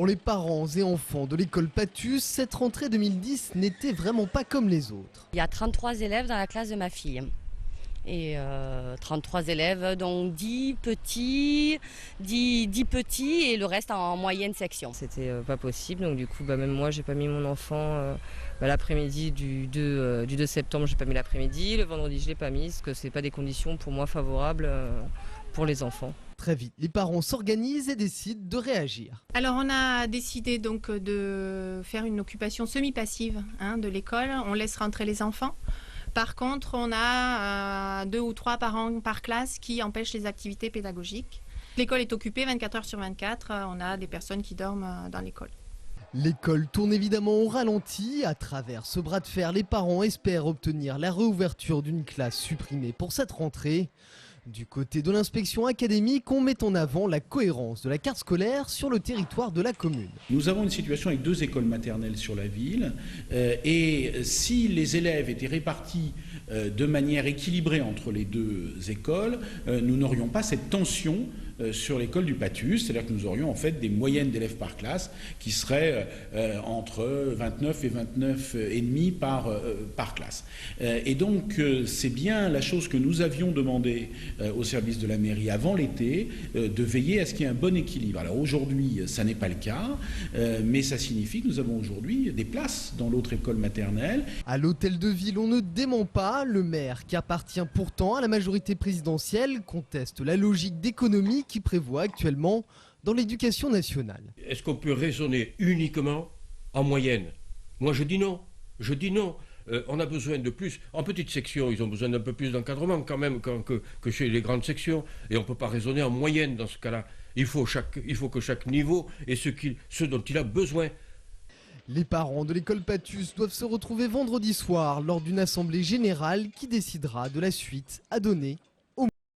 Pour les parents et enfants de l'école Patus, cette rentrée 2010 n'était vraiment pas comme les autres. Il y a 33 élèves dans la classe de ma fille. Et 33 élèves, donc 10 petits et le reste en moyenne section. C'était pas possible, donc du coup même moi j'ai pas mis mon enfant l'après-midi du 2 septembre, j'ai pas mis l'après-midi, le vendredi je l'ai pas mis parce que c'est pas des conditions pour moi favorables pour les enfants. Très vite, les parents s'organisent et décident de réagir. Alors on a décidé donc de faire une occupation semi-passive de l'école, on laisse rentrer les enfants. Par contre, on a 2 ou 3 parents par classe qui empêchent les activités pédagogiques. L'école est occupée 24 heures sur 24, on a des personnes qui dorment dans l'école. L'école tourne évidemment au ralenti. À travers ce bras de fer, les parents espèrent obtenir la réouverture d'une classe supprimée pour cette rentrée. Du côté de l'inspection académique, on met en avant la cohérence de la carte scolaire sur le territoire de la commune. Nous avons une situation avec 2 écoles maternelles sur la ville et si les élèves étaient répartis de manière équilibrée entre les 2 écoles, nous n'aurions pas cette tension sur l'école du Patus, c'est-à-dire que nous aurions en fait des moyennes d'élèves par classe qui seraient entre 29 et 29 et demi par classe. Et donc c'est bien la chose que nous avions demandé au service de la mairie avant l'été, de veiller à ce qu'il y ait un bon équilibre. Alors aujourd'hui, ça n'est pas le cas, mais ça signifie que nous avons aujourd'hui des places dans l'autre école maternelle. À l'hôtel de ville, on ne dément pas. Le maire, qui appartient pourtant à la majorité présidentielle, conteste la logique d'économie qui prévoit actuellement dans l'éducation nationale. Est-ce qu'on peut raisonner uniquement en moyenne? Moi je dis non, on a besoin de plus. En petite section, ils ont besoin d'un peu plus d'encadrement quand même que chez les grandes sections. Et on ne peut pas raisonner en moyenne dans ce cas-là. Il faut que chaque niveau ait ce dont il a besoin. Les parents de l'école Patus doivent se retrouver vendredi soir lors d'une assemblée générale qui décidera de la suite à donner